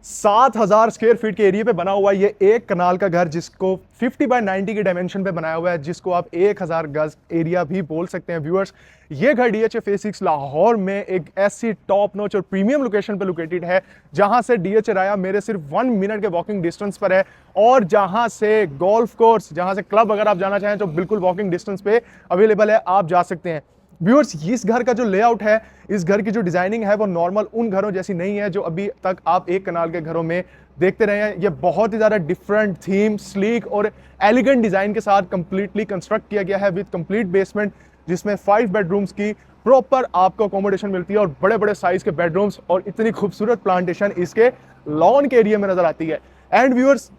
7,000 square feet के area पे बना हुआ है ये एक कनाल का घर, जिसको 50 बाय 90 के डायमेंशन पे बनाया हुआ है, जिसको आप 1,000 गज एरिया भी बोल सकते हैं। व्यूअर्स, ये घर DH फेज 6 लाहौर में एक ऐसी टॉप नॉच और प्रीमियम लोकेशन पे लोकेटेड है, जहां से DH राया मेरे सिर्फ 1 मिनट के वॉकिंग डिस्टेंस पर है, और जहां से गोल्फ कोर्स, जहां से क्लब अगर आप जाना चाहें तो बिल्कुल वॉकिंग डिस्टेंस पे अवेलेबल है, आप जा सकते हैं। व्यूअर्स, इस घर का जो लेआउट है, इस घर की जो डिजाइनिंग है, वो नॉर्मल उन घरों जैसी नहीं है जो अभी तक आप एक कनाल के घरों में देखते रहे हैं। ये बहुत ही ज्यादा डिफरेंट थीम, स्लीक और एलिगेंट डिजाइन के साथ कंप्लीटली कंस्ट्रक्ट किया गया है विद कंप्लीट बेसमेंट, जिसमें 5 बेडरूम्स की प्रॉपर आपको अकोमोडेशन मिलती है और बड़े बड़े साइज के बेडरूम्स और इतनी खूबसूरत प्लांटेशन इसके लॉन के एरिया में नजर आती है। एंड व्यूअर्स,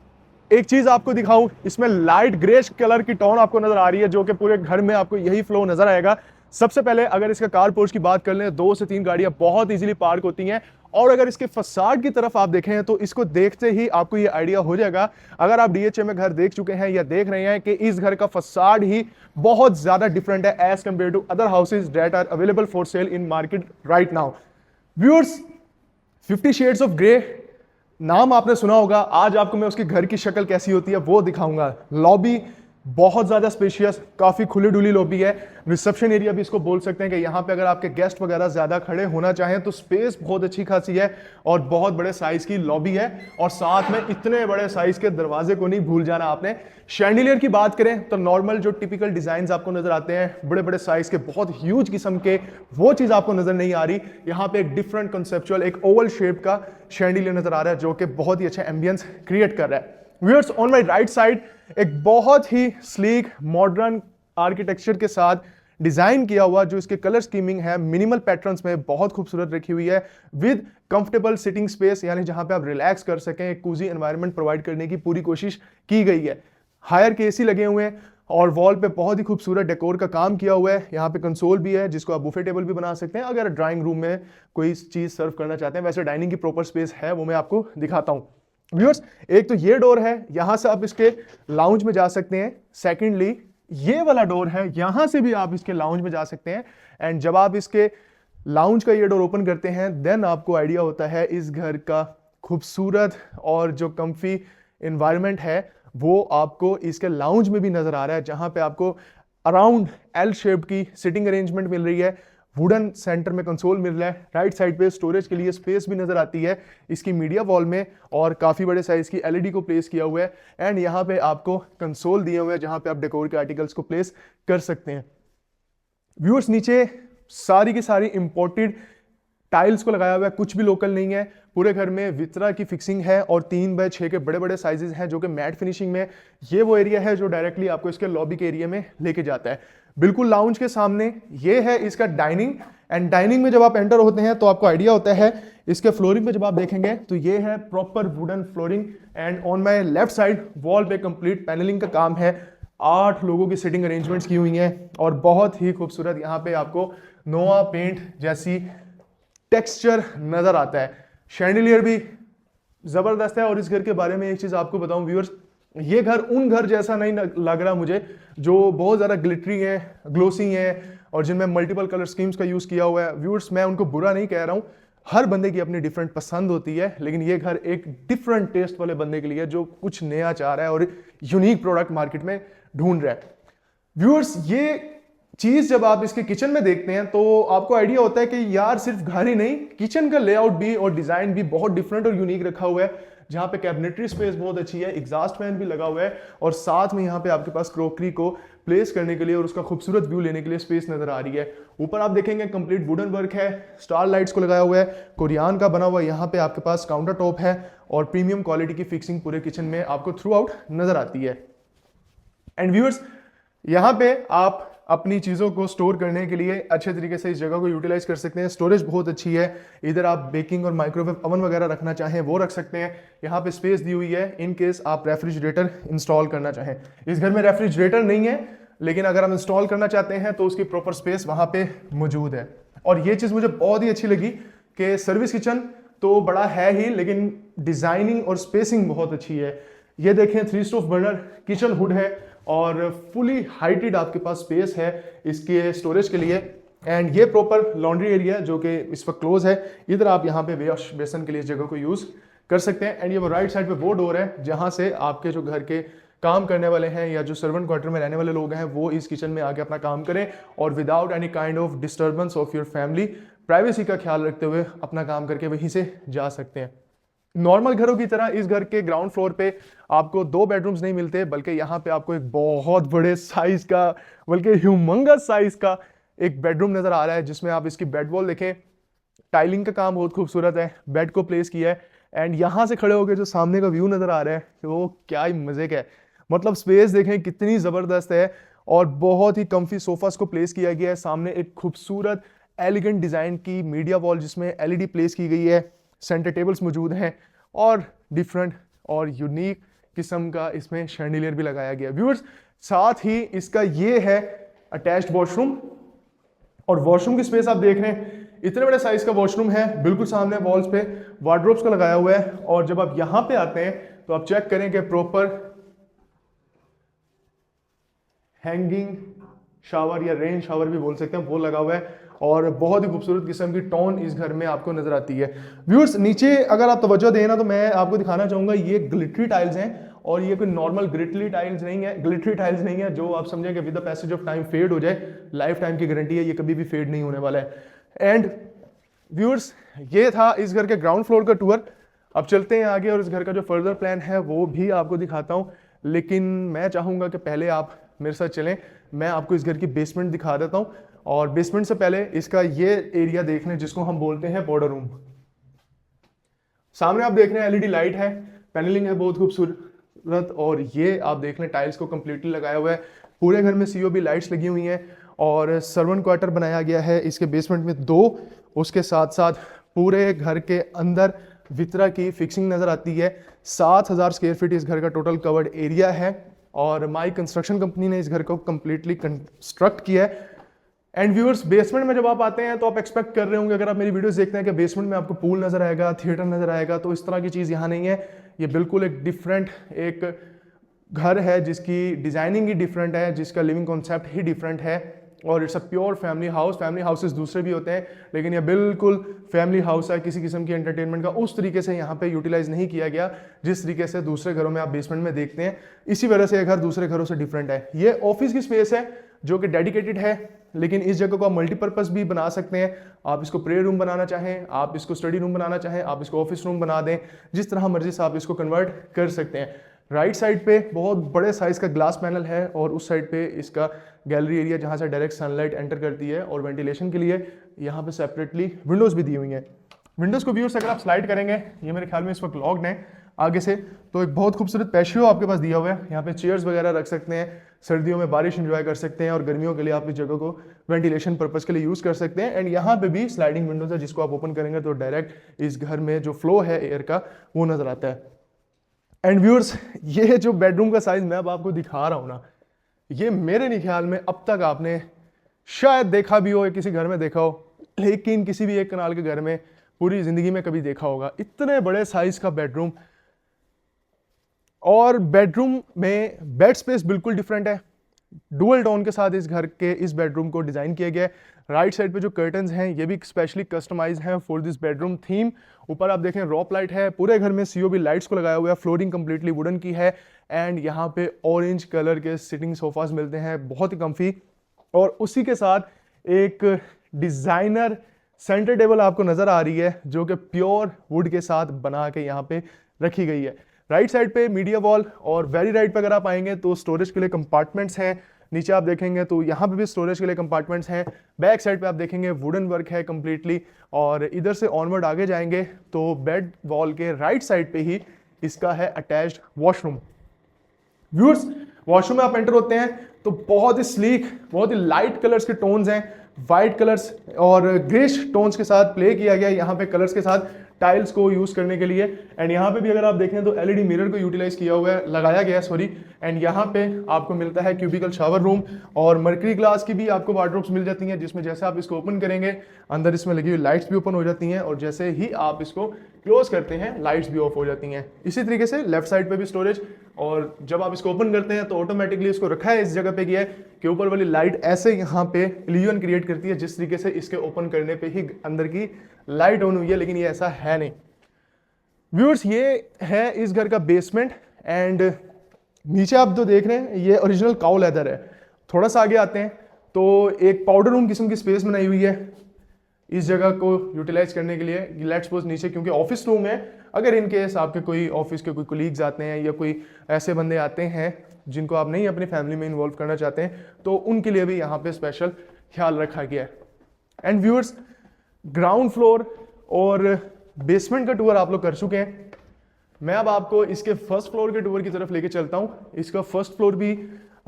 एक चीज आपको दिखाऊं, इसमें लाइट ग्रेश कलर की टोन आपको नजर आ रही है, जो कि पूरे घर में आपको यही फ्लो नजर आएगा। सबसे पहले अगर इसका कार पोर्च की बात कर लें, 2 से 3 गाड़ियां बहुत इजीली पार्क होती हैं। और अगर इसके फसाड की तरफ आप देखें तो इसको देखते ही आपको ये आइडिया हो जाएगा, अगर आप DHA में घर देख चुके हैं या देख रहे हैं, कि इस घर का फसाड ही बहुत ज्यादा डिफरेंट है as compare to other houses that are available for sale in market right now. Viewers, 50 shades of grey नाम आपने सुना होगा। आज आपको मैं उसके घर की शक्ल कैसी होती है वो दिखाऊंगा। लॉबी बहुत ज्यादा स्पेशियस, काफी खुली डुली लॉबी है। रिसेप्शन एरिया भी इसको बोल सकते हैं कि यहाँ पे अगर आपके गेस्ट वगैरह ज्यादा खड़े होना चाहें तो स्पेस बहुत अच्छी खासी है, और बहुत बड़े साइज की लॉबी है, और साथ में इतने बड़े साइज के दरवाजे को नहीं भूल जाना आपने। शैंडिलियर की बात करें तो नॉर्मल जो टिपिकल डिजाइन आपको नजर आते हैं, बड़े बड़े साइज के बहुत ह्यूज किस्म के, वो चीज आपको नजर नहीं आ रही। यहाँ पे एक डिफरेंट कंसेप्चुअल, एक ओवल शेप का शैंडिलियर नजर आ रहा है, जो कि बहुत ही अच्छा एम्बियंस क्रिएट कर रहा है। Viewers, on my right side एक बहुत ही स्लीक मॉडर्न आर्किटेक्चर के साथ डिजाइन किया हुआ, जो इसके कलर स्कीमिंग है मिनिमल पैटर्न्स में बहुत खूबसूरत रखी हुई है, विद कंफर्टेबल सिटिंग स्पेस, यानी जहां पे आप रिलैक्स कर सकें, एक कूजी एनवायरनमेंट प्रोवाइड करने की पूरी कोशिश की गई है। हायर के AC लगे हुए हैं, और वॉल पे बहुत ही खूबसूरत डेकोर का काम किया हुआ है। यहाँ पे कंसोल भी है, जिसको आप बुफे टेबल भी बना सकते हैं अगर ड्राइंग रूम में कोई चीज सर्व करना चाहते हैं। वैसे डाइनिंग की प्रॉपर स्पेस है, वो मैं आपको दिखाता हूँ। व्यूअर्स, एक तो ये डोर है, यहां से आप इसके लाउंज में जा सकते हैं। सेकेंडली ये वाला डोर है, यहां से भी आप इसके लाउंज में जा सकते हैं। एंड जब आप इसके लाउंज का ये डोर ओपन करते हैं, देन आपको आइडिया होता है इस घर का खूबसूरत और जो कंफी एनवायरनमेंट है, वो आपको इसके लाउंज में भी नजर आ रहा है, जहां पे आपको अराउंड L शेप की सिटिंग अरेंजमेंट मिल रही है। वुडन सेंटर में कंसोल मिल रहा है। राइट साइड पे स्टोरेज के लिए स्पेस भी नजर आती है इसकी मीडिया वॉल में, और काफी बड़े साइज की LED को प्लेस किया हुआ है। एंड यहाँ पे आपको कंसोल दिए हुए हैं, जहां पे आप डेकोर के आर्टिकल्स को प्लेस कर सकते हैं। व्यूअर्स, नीचे सारी की सारी इंपोर्टेड टाइल्स को लगाया हुआ है, कुछ भी लोकल नहीं है। पूरे घर में वित्रा की फिक्सिंग है, और 3 बाय 6 के बड़े बड़े साइजेस हैं, जो कि मैट फिनिशिंग में। ये वो एरिया है जो डायरेक्टली आपको इसके लॉबी के एरिया में लेके जाता है। बिल्कुल लाउंज के सामने ये है इसका डाइनिंग। एंड डाइनिंग में जब आप एंटर होते हैं तो आपको आइडिया होता है, इसके फ्लोरिंग पे जब आप देखेंगे तो ये है proper wooden flooring. And on my left side wall पे कंप्लीट पैनलिंग का काम है। 8 लोगों की सिटिंग अरेंजमेंट्स की हुई हैं, और बहुत ही खूबसूरत यहाँ पे आपको नोआ पेंट जैसी टेक्सचर नजर आता है। शैंडिलियर भी जबरदस्त है। और इस घर के बारे में एक चीज आपको बताऊं व्यूअर्स, ये घर उन घर जैसा नहीं लग रहा मुझे जो बहुत ज्यादा ग्लिटरी है, ग्लोसी है, और जिनमें मल्टीपल कलर स्कीम्स का यूज किया हुआ है। व्यूअर्स, मैं उनको बुरा नहीं कह रहा हूं, हर बंदे की अपनी डिफरेंट पसंद होती है, लेकिन ये घर एक डिफरेंट टेस्ट वाले बंदे के लिए, जो कुछ नया चाह रहा है और यूनिक प्रोडक्ट मार्केट में ढूंढ रहा है। व्यूअर्स, ये चीज जब आप इसके किचन में देखते हैं तो आपको आइडिया होता है कि यार सिर्फ घर ही नहीं, किचन का लेआउट भी और डिजाइन भी बहुत डिफरेंट और यूनिक रखा हुआ है, जहां पे कैबिनेटरी स्पेस बहुत अच्छी है, एग्जॉस्ट फैन भी लगा हुआ है, और साथ में यहाँ पे आपके पास क्रोकरी को प्लेस करने के लिए और उसका खूबसूरत व्यू लेने के लिए स्पेस नजर आ रही है। ऊपर आप देखेंगे कंप्लीट वुडन वर्क है, स्टार लाइट्स को लगाया हुआ है, कोरियान का बना हुआ। यहाँ पे आपके पास काउंटर टॉप है, और प्रीमियम क्वालिटी की फिक्सिंग पूरे किचन में आपको थ्रू आउट नजर आती है। एंड व्यूअर्स, यहाँ पे आप अपनी चीज़ों को स्टोर करने के लिए अच्छे तरीके से इस जगह को यूटिलाइज कर सकते हैं। स्टोरेज बहुत अच्छी है, इधर आप बेकिंग और माइक्रोवेव ओवन वगैरह रखना चाहें वो रख सकते हैं। यहाँ पे स्पेस दी हुई है इन केस आप रेफ्रिजरेटर इंस्टॉल करना चाहें। इस घर में रेफ्रिजरेटर नहीं है, लेकिन अगर आप इंस्टॉल करना चाहते हैं तो उसकी प्रॉपर स्पेस वहाँ पे मौजूद है। और ये चीज़ मुझे बहुत ही अच्छी लगी कि सर्विस किचन तो बड़ा है ही, लेकिन डिजाइनिंग और स्पेसिंग बहुत अच्छी है। ये देखें, 3 स्टोव बर्नर किचन हुड है, और फुली हाइटेड आपके पास स्पेस है इसके स्टोरेज के लिए। एंड ये प्रॉपर लॉन्ड्री एरिया जो कि इस वक्त क्लोज है। इधर आप यहाँ पे वॉश बेसन के लिए इस जगह को यूज कर सकते हैं। एंड ये राइट साइड पे वो डोर है जहां से आपके जो घर के काम करने वाले हैं या जो सर्वेंट क्वार्टर में रहने वाले लोग हैं वो इस किचन में आके अपना काम करें और without any kind of disturbance of your family, privacy का ख्याल रखते हुए अपना काम करके वहीं से जा सकते हैं। नॉर्मल घरों की तरह इस घर के ग्राउंड फ्लोर पे आपको 2 बेडरूम्स नहीं मिलते, बल्कि यहाँ पे आपको एक बहुत बड़े साइज का, बल्कि ह्यूमंगस साइज का एक बेडरूम नजर आ रहा है, जिसमें आप इसकी बेड वॉल देखें, टाइलिंग का काम बहुत खूबसूरत है, बेड को प्लेस किया है। एंड यहाँ से खड़े होकर जो सामने का व्यू नजर आ रहा है वो क्या ही मजे का है। मतलब स्पेस देखें कितनी जबरदस्त है और बहुत ही कम्फी सोफास को प्लेस किया गया है। सामने एक खूबसूरत एलिगेंट डिजाइन की मीडिया वॉल जिसमें एलईडी प्लेस की गई है, सेंटर टेबल्स मौजूद हैं और डिफरेंट और यूनिक किस्म का इसमें शैंडिलियर भी लगाया गया है। व्यूअर्स, साथ ही इसका ये है अटैच्ड वॉशरूम, और वॉशरूम की स्पेस आप देख रहे हैं इतने बड़े साइज का वॉशरूम है, बिल्कुल सामने वॉल्स पे वार्डरोब्स का लगाया हुआ है। और जब आप यहां पे आते हैं तो आप चेक करें कि प्रॉपर हैंगिंग शावर या रेन शावर भी बोल सकते हैं वो लगा हुआ है और बहुत ही खूबसूरत किस्म की टोन इस घर में आपको नजर आती है। व्यूअर्स, नीचे अगर आप तवज्जो दें ना तो मैं आपको दिखाना चाहूंगा ये ग्लिटरी टाइल्स हैं और ये कोई नॉर्मल ग्लिटरी टाइल्स नहीं है जो आप समझें कि with the passage of time fade हो जाए। लाइफ टाइम की गारंटी है, ये कभी भी फेड नहीं होने वाला है। एंड व्यूअर्स, ये था इस घर के ग्राउंड फ्लोर का टूर। अब चलते हैं आगे और इस घर का जो फर्दर प्लान है वो भी आपको दिखाता हूँ, लेकिन मैं चाहूंगा कि पहले आप मेरे साथ चलें, मैं आपको इस घर की बेसमेंट दिखा देता हूँ। और बेसमेंट से पहले इसका ये एरिया देख लें जिसको हम बोलते हैं बॉर्डर रूम। सामने आप देख रहे हैं एलईडी लाइट है, पैनलिंग है बहुत खूबसूरत, और ये आप देख लें टाइल्स को कंप्लीटली लगाया हुआ है। पूरे घर में सीओबी लाइट्स लगी हुई हैं और सर्वेंट क्वार्टर बनाया गया है इसके बेसमेंट में 2। उसके साथ साथ पूरे घर के अंदर वितरा की फिक्सिंग नजर आती है। 7000 स्क्वायर फीट इस घर का टोटल कवर्ड एरिया है और माई कंस्ट्रक्शन कंपनी ने इस घर को कंप्लीटली कंस्ट्रक्ट किया है। एंड व्यूअर्स, बेसमेंट में जब आप आते हैं तो आप एक्सपेक्ट कर रहे होंगे, अगर आप मेरी वीडियोस देखते हैं, कि बेसमेंट में आपको पूल नजर आएगा, थिएटर नजर आएगा, तो इस तरह की चीज़ यहाँ नहीं है। ये बिल्कुल एक डिफरेंट एक घर है जिसकी डिजाइनिंग ही डिफरेंट है, जिसका लिविंग कॉन्सेप्ट ही डिफरेंट है और it's a pure family house. Family houses दूसरे भी होते हैं लेकिन ये बिल्कुल फैमिली हाउस है। किसी किस्म की एंटरटेनमेंट का उस तरीके से यहाँ पे यूटिलाइज नहीं किया गया जिस तरीके से दूसरे घरों में आप बेसमेंट में देखते हैं। इसी वजह से ये घर दूसरे घरों से डिफरेंट है। ये ऑफिस की स्पेस है जो कि डेडिकेटेड है, लेकिन इस जगह को आप मल्टीपर्पज भी बना सकते हैं। आप इसको प्रे रूम बनाना चाहें, आप इसको स्टडी रूम बनाना चाहें, आप इसको ऑफिस रूम बना दें, जिस तरह मर्जी से आप इसको कन्वर्ट कर सकते हैं। राइट साइड पे बहुत बड़े साइज का ग्लास पैनल है और उस साइड पे इसका गैलरी एरिया जहां से डायरेक्ट सनलाइट एंटर करती है, और वेंटिलेशन के लिए यहाँ पे सेपरेटली विंडोज भी दी हुई हैं। विंडोज को व्यूअर्स अगर आप स्लाइड करेंगे, ये मेरे ख्याल में इस वक्त लॉक्ड है आगे से, तो एक बहुत खूबसूरत पैशियो आपके पास दिया हुआ है। यहाँ पे चेयर्स वगैरह रख सकते हैं, सर्दियों में बारिश एंजॉय कर सकते हैं और गर्मियों के लिए आप इस जगह को वेंटिलेशन पर्पज के लिए यूज कर सकते हैं। एंड यहाँ पे भी स्लाइडिंग विंडोज है जिसको आप ओपन करेंगे तो डायरेक्ट इस घर में जो फ्लो है एयर का वो नजर आता है। एंड व्यूअर्स, ये जो बेडरूम का साइज मैं अब आपको दिखा रहा हूँ ना, ये मेरे नहीं ख्याल में अब तक आपने शायद देखा भी हो या किसी घर में देखा हो, लेकिन किसी भी एक कनाल के घर में पूरी जिंदगी में कभी देखा होगा। इतने बड़े साइज का बेडरूम, और बेडरूम में बेड स्पेस बिल्कुल डिफरेंट है। डुअल टोन के साथ इस घर के इस बेडरूम को डिजाइन किया गया है। राइट साइड पे जो कर्टन्स हैं ये भी स्पेशली कस्टमाइज हैं फॉर दिस बेडरूम थीम। ऊपर आप देखें रॉप लाइट है, पूरे घर में सीओबी लाइट्स को लगाया हुआ है, फ्लोरिंग कंप्लीटली वुडन की है। एंड यहाँ पे ऑरेंज कलर के सिटिंग सोफास मिलते हैं, बहुत ही कम्फी। और उसी के साथ एक डिजाइनर सेंटर टेबल आपको नजर आ रही है जो कि प्योर वुड के साथ बना के यहाँ पे रखी गई है। राइट साइड पे मीडिया वॉल, और वेरी राइट पे अगर आप आएंगे तो स्टोरेज के लिए कंपार्टमेंट्स हैं। नीचे आप देखेंगे तो यहाँ पे भी स्टोरेज के लिए कंपार्टमेंट्स हैं। बैक साइड पे आप देखेंगे वुडन वर्क है कंप्लीटली, और इधर से ऑनवर्ड आगे जाएंगे तो बेड वॉल के राइट साइड पे ही इसका है अटैच्ड वॉशरूम। व्यूअर्स, वॉशरूम में आप एंटर होते हैं तो बहुत ही स्लीक, बहुत ही लाइट कलर्स के टोन्स हैं, वाइट कलर्स और ग्रेश टोन्स के साथ प्ले किया गया यहाँ पे कलर्स के साथ टाइल्स को यूज करने के लिए। एंड यहाँ पे भी अगर आप देखें तो एलईडी मिरर को यूटिलाइज किया हुआ है, लगाया गया है सॉरी। एंड यहाँ पे आपको मिलता है क्यूबिकल शावर रूम, और मर्करी ग्लास की भी आपको वार्डरोब्स मिल जाती हैं जिसमें जैसे आप इसको ओपन करेंगे अंदर इसमें लगी हुई लाइट्स भी ओपन हो जाती हैं, और जैसे ही आप इसको क्लोज करते हैं लाइट्स भी ऑफ हो जाती हैं। इसी तरीके से लेफ्ट साइड पे भी स्टोरेज, और जब आप इसको ओपन करते हैं तो ऑटोमेटिकली इसको रखा है इस जगह पे किया है कि ऊपर वाली लाइट ऐसे यहाँ पे इल्यूजन क्रिएट करती है जिस तरीके से इसके ओपन करने पे ही अंदर की लाइट ऑन हुई है, लेकिन ये ऐसा है नहीं। व्यूअर्स ये है इस घर का बेसमेंट एंड नीचे आप जो देख रहे हैं ये ओरिजिनल काउ लेदर है। थोड़ा सा आगे आते हैं तो एक पाउडर रूम किस्म की स्पेस बनाई हुई है इस जगह को यूटिलाइज करने के लिए। लेट्स सपोज नीचे क्योंकि ऑफिस रूम है, अगर इन केस आपके कोई ऑफिस के कोई कोलीग्स आते हैं या कोई ऐसे बंदे आते हैं जिनको आप नहीं अपनी फैमिली में इन्वॉल्व करना चाहते हैं तो उनके लिए भी यहाँ पे स्पेशल ख्याल रखा गया है। एंड व्यूअर्स ग्राउंड फ्लोर और बेसमेंट का टूर आप लोग कर चुके हैं। मैं अब आपको इसके फर्स्ट फ्लोर के टूर की तरफ लेके चलता हूँ। इसका फर्स्ट फ्लोर भी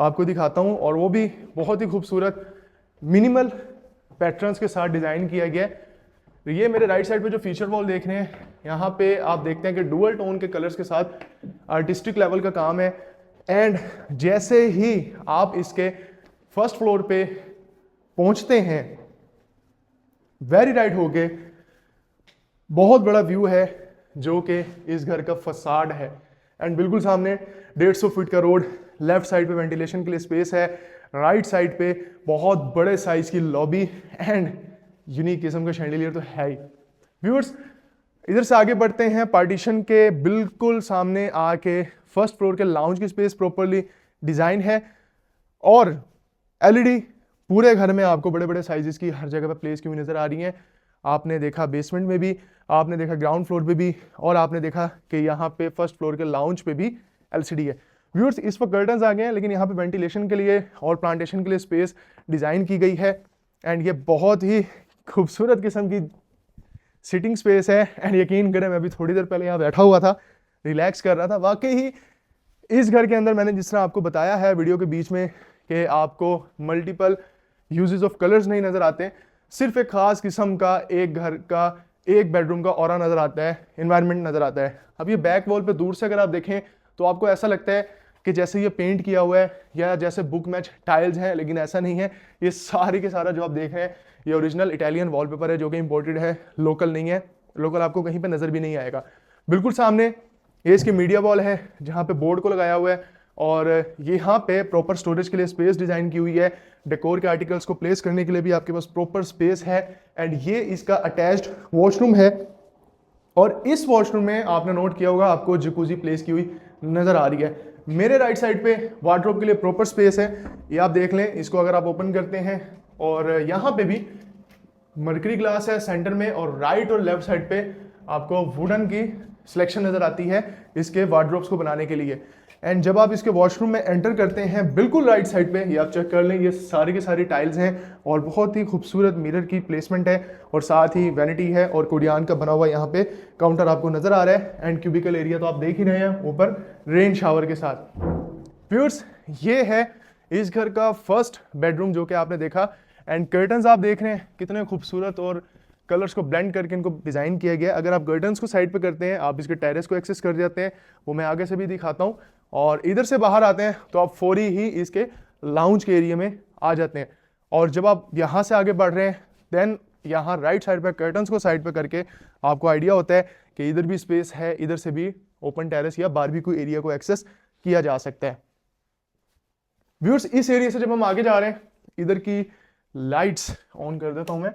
आपको दिखाता हूँ और वो भी बहुत ही खूबसूरत मिनिमल पैटर्न्स के साथ डिज़ाइन किया गया है। ये मेरे राइट साइड पे जो फीचर वॉल देख रहे हैं यहाँ पे आप देखते हैं कि डुअल टोन के कलर्स के साथ आर्टिस्टिक लेवल का काम है। एंड जैसे ही आप इसके फर्स्ट फ्लोर पे पहुंचते हैं वेरी राइट होके बहुत बड़ा व्यू है जो कि इस घर का फसाड है। एंड बिल्कुल सामने 150 फीट का रोड, लेफ्ट साइड पे वेंटिलेशन के लिए स्पेस है, राइट साइड पे बहुत बड़े साइज की लॉबी एंड यूनिक किस्म का शैंडिलियर तो है ही। व्यूअर्स इधर से आगे बढ़ते हैं, पार्टीशन के बिल्कुल सामने आके फर्स्ट फ्लोर के लाउंज की स्पेस प्रॉपरली डिजाइन है और एलईडी पूरे घर में आपको बड़े बड़े साइजेस की हर जगह पर प्लेस की हुई नजर आ रही हैं। आपने देखा बेसमेंट में भी, आपने देखा ग्राउंड फ्लोर पे भी और आपने देखा कि यहाँ पे फर्स्ट फ्लोर के लाउंज पे भी एलसीडी है। व्यूअर्स इस वक्त कर्टन्स आ गए हैं लेकिन यहाँ पे वेंटिलेशन के लिए और प्लांटेशन के लिए स्पेस डिज़ाइन की गई है। एंड ये बहुत ही खूबसूरत किस्म की सिटिंग स्पेस है। एंड यकीन करें मैं अभी थोड़ी देर पहले यहाँ बैठा हुआ था, रिलैक्स कर रहा था। वाकई ही इस घर के अंदर मैंने जिस तरह आपको बताया है वीडियो के बीच में कि आपको मल्टीपल यूजेस ऑफ कलर्स नहीं नज़र आते, सिर्फ एक खास किस्म का एक घर का एक बेडरूम का ऑरा नज़र आता है, इन्वायरमेंट नज़र आता है। अब ये बैक वॉल पे दूर से अगर आप देखें तो आपको ऐसा लगता है कि जैसे ये पेंट किया हुआ है या जैसे बुक मैच टाइल्स हैं, लेकिन ऐसा नहीं है। ये सारी के सारा जो आप देख रहे हैं ये ओरिजिनल इटालियन वॉलपेपर है जो कि इंपोर्टेड है, लोकल नहीं है। लोकल आपको कहीं पे नज़र भी नहीं आएगा। बिल्कुल सामने ये इसकी मीडिया वॉल है जहाँ पे बोर्ड को लगाया हुआ है और यहाँ पे प्रॉपर स्टोरेज के लिए स्पेस डिज़ाइन की हुई है। डेकोर के आर्टिकल्स को प्लेस करने के लिए भी आपके पास प्रॉपर स्पेस है। एंड ये इसका अटैच्ड वॉशरूम है और इस वॉशरूम में आपने नोट किया होगा आपको जकूजी प्लेस की हुई नज़र आ रही है। मेरे राइट साइड पे वार्डरोब के लिए प्रॉपर स्पेस है, ये आप देख लें। इसको अगर आप ओपन करते हैं और यहाँ पे भी मर्करी ग्लास है सेंटर में और राइट और लेफ्ट साइड पे आपको वुडन की सिलेक्शन नज़र आती है इसके वार्डरोब्स को बनाने के लिए। एंड जब आप इसके वॉशरूम में एंटर करते हैं बिल्कुल राइट साइड पे ये आप चेक कर लें, ये सारी की सारी टाइल्स हैं और बहुत ही खूबसूरत मिरर की प्लेसमेंट है और साथ ही वैनिटी है और कोडियान का बना हुआ यहाँ पे काउंटर आपको नज़र आ रहा है। एंड क्यूबिकल एरिया तो आप देख ही रहे हैं ऊपर रेन शावर के साथ। व्यूअर्स ये है इस घर का फर्स्ट बेडरूम जो कि आपने देखा। एंड कर्टन्स आप देख रहे हैं कितने खूबसूरत और कलर्स को ब्लेंड करके इनको डिज़ाइन किया गया है। अगर आप कर्टन्स को साइड पे करते हैं आप इसके टेरेस को एक्सेस कर जाते हैं, वो मैं आगे से भी दिखाता हूँ। और इधर से बाहर आते हैं तो आप फौरी ही इसके लाउंज के एरिया में आ जाते हैं। और जब आप यहाँ से आगे बढ़ रहे हैं देन यहाँ राइट साइड पे कर्टन्स को साइड पे करके आपको आइडिया होता है कि इधर भी स्पेस है, इधर से भी ओपन टेरेस या बारबेक्यू एरिया को एक्सेस किया जा सकता है। व्यूअर्स इस एरिया से जब हम आगे जा रहे हैं इधर की लाइट्स ऑन कर देता हूं मैं।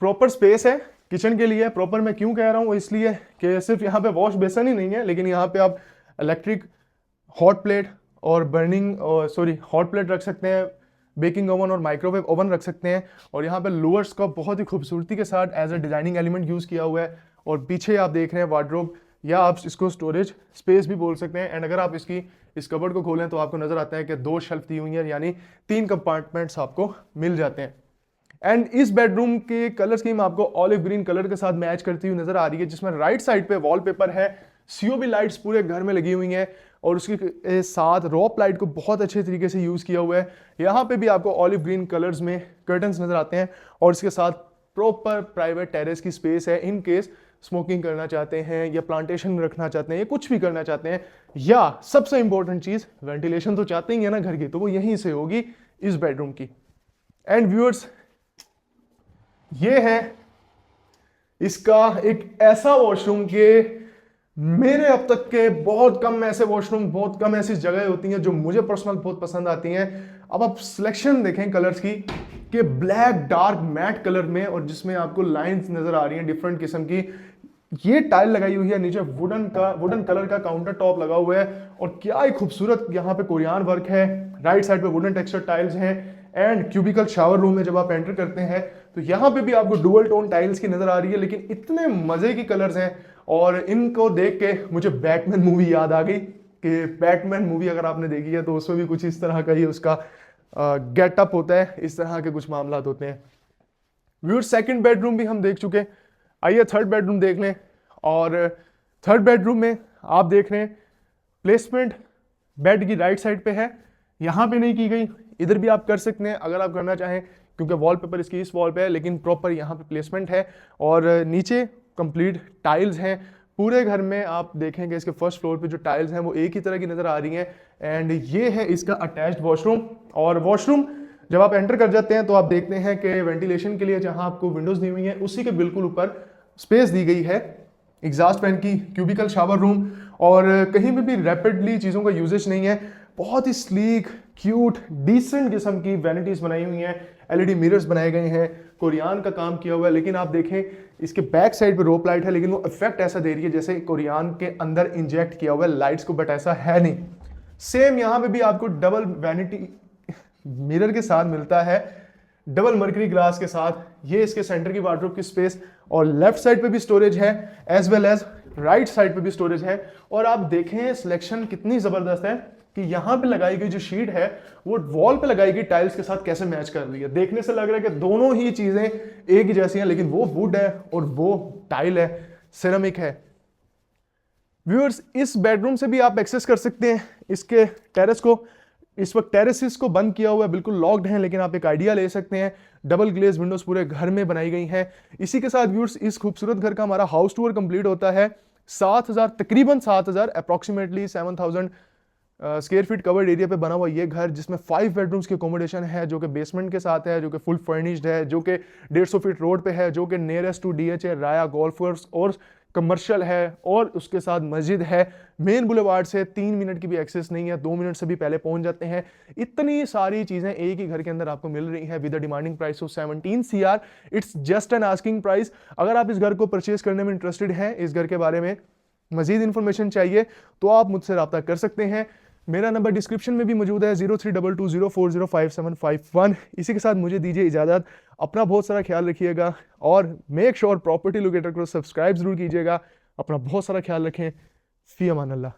प्रॉपर स्पेस है किचन के लिए। प्रॉपर मैं क्यों कह रहा हूं, इसलिए कि सिर्फ यहाँ पे वॉश बेसन ही नहीं है लेकिन यहाँ पे आप इलेक्ट्रिक हॉट प्लेट और हॉट प्लेट रख सकते हैं, बेकिंग ओवन और माइक्रोवेव ओवन रख सकते हैं। और यहाँ पे लोअर्स का बहुत ही खूबसूरती के साथ as a designing element use किया हुआ है। और पीछे आप देख रहे हैं वार्डरोब या आप इसको स्टोरेज स्पेस भी बोल सकते हैं। एंड अगर आप इस कबर्ड को खोलें तो आपको नजर आता है कि 2 शेल्फ दी हुई हैं, यानी 3 कंपार्टमेंट्स आपको मिल जाते हैं। एंड इस बेडरूम के कलर स्कीम आपको ऑलिव ग्रीन कलर के साथ मैच करती हुई नजर आ रही है, जिसमें राइट साइड पे वॉलपेपर है, सीओबी लाइट्स पूरे घर में लगी हुई हैं और उसके साथ रॉप लाइट को बहुत अच्छे तरीके से यूज किया हुआ है। यहाँ पे भी आपको ऑलिव ग्रीन कलर्स में कर्टन्स नजर आते हैं और इसके साथ प्रॉपर प्राइवेट टेरेस की स्पेस है इन केस स्मोकिंग करना चाहते हैं या प्लांटेशन रखना चाहते हैं या कुछ भी करना चाहते हैं, या सबसे इंपॉर्टेंट चीज वेंटिलेशन तो चाहते ही है ना घर की, तो वो यहीं से होगी इस बेडरूम की। एंड व्यूअर्स ये है इसका एक ऐसा वॉशरूम के मेरे अब तक के बहुत कम ऐसे वॉशरूम, बहुत कम ऐसी जगह होती हैं जो मुझे पर्सनल बहुत पसंद आती हैं। अब आप सिलेक्शन देखें कलर्स की कि ब्लैक डार्क मैट कलर में और जिसमें आपको लाइंस नजर आ रही हैं डिफरेंट किस्म की। ये टाइल लगाई हुई है, नीचे वुडन कलर का काउंटर टॉप लगा हुआ है और क्या ही खूबसूरत यहाँ पे कोरियान वर्क है। राइट साइड पे वुडन टेक्सचर टाइल्स हैं एंड क्यूबिकल शावर रूम में जब आप एंटर करते हैं तो यहाँ पे भी आपको डुअल टोन टाइल्स की नजर आ रही है, लेकिन इतने मजे की कलर्स हैं और इनको देख के मुझे बैटमैन मूवी याद आ गई कि बैटमैन मूवी अगर आपने देखी है तो उसमें भी कुछ इस तरह का ही उसका गेटअप होता है, इस तरह के कुछ मामला होते हैं। व्यूअर सेकंड बेडरूम भी हम देख चुके हैं, आइए थर्ड बेडरूम देख लें। और थर्ड बेडरूम में आप देख रहे हैं प्लेसमेंट बेड की राइट साइड पे है, यहाँ पे नहीं की गई, इधर भी आप कर सकते हैं अगर आप करना चाहें क्योंकि वॉलपेपर इसकी इस वॉल पे है, लेकिन प्रॉपर यहाँ पे प्लेसमेंट है और नीचे कंप्लीट टाइल्स हैं। पूरे घर में आप देखेंगे इसके फर्स्ट फ्लोर पे जो टाइल्स हैं वो एक ही तरह की नज़र आ रही हैं एंड ये है इसका अटैच्ड वॉशरूम। और वॉशरूम जब आप एंटर कर जाते हैं तो आप देखते हैं कि वेंटिलेशन के लिए जहां आपको विंडोज दी हुई है उसी के बिल्कुल ऊपर स्पेस दी गई है एग्जॉस्ट फैन की, क्यूबिकल शावर रूम और कहीं पे भी रैपिडली चीज़ों का यूजेज नहीं है। बहुत ही स्लीक क्यूट डिसेंट किस्म की वैनिटीज बनाई हुई हैं, एलईडी मिरर्स बनाए गए हैं, कोरियान का काम किया हुआ है। लेकिन आप देखें इसके बैक साइड पे रोप लाइट है, लेकिन वो इफेक्ट ऐसा दे रही है जैसे कोरियान के अंदर इंजेक्ट किया हुआ है लाइट्स को, बट ऐसा है नहीं। सेम यहाँ पे भी आपको डबल वैनिटी मिरर के साथ मिलता है, डबल मर्करी ग्लास के साथ। ये इसके सेंटर की वार्डरोब की स्पेस और लेफ्ट साइड पे भी स्टोरेज है as well as right side पे भी स्टोरेज है। और आप देखें सिलेक्शन कितनी जबरदस्त है कि यहाँ पे लगाई गई जो शीट है वो वॉल पे लगाई गई टाइल्स के साथ कैसे मैच कर रही है। देखने से लग रहा है कि दोनों ही चीजें एक ही जैसी हैं, लेकिन वो वुड है और वो टाइल है, सिरेमिक है। व्यूअर्स इस बेडरूम से भी आप एक्सेस कर सकते हैं इसके टेरेस को। इस वक्त टेरेसिस को बंद किया हुआ है, बिल्कुल लॉक्ड है, लेकिन आप एक आइडिया ले सकते हैं। डबल ग्लेज विंडोज पूरे घर में बनाई गई हैं। इसी के साथ व्यूअर्स इस खूबसूरत घर का हमारा हाउस टूर कंप्लीट होता है। 7,000 तकरीबन 7,000 approximately 7,000 square feet covered area पे बना हुआ ये घर, जिसमें 5 बेडरूम्स की अकोमोडेशन है, जो कि बेसमेंट के साथ है, जो कि फुल फर्निश्ड है, जो कि 150 फीट रोड पे है, जो कि नियरेस्ट टू डीएच है, राया गोल्फ कोर्स और कमर्शियल है और उसके साथ मस्जिद है। मेन बुलेवार्ड से 3 मिनट की भी एक्सेस नहीं है, 2 मिनट से भी पहले पहुंच जाते हैं। इतनी सारी चीजें एक ही घर के अंदर आपको मिल रही हैं with a demanding price of 17 CR। It's just an asking price. अगर आप इस घर को परचेज करने में इंटरेस्टेड हैं, इस घर के बारे में मजीद इंफॉर्मेशन चाहिए तो आप मुझसे रब्ता कर सकते हैं। मेरा नंबर डिस्क्रिप्शन में भी मौजूद है 0322040551। इसी के साथ मुझे दीजिए इजाज़त। अपना बहुत सारा ख्याल रखिएगा और मेक श्योर प्रॉपर्टी लोकेटर को सब्सक्राइब जरूर कीजिएगा। अपना बहुत सारा ख्याल रखें। फी अमान अल्लाह।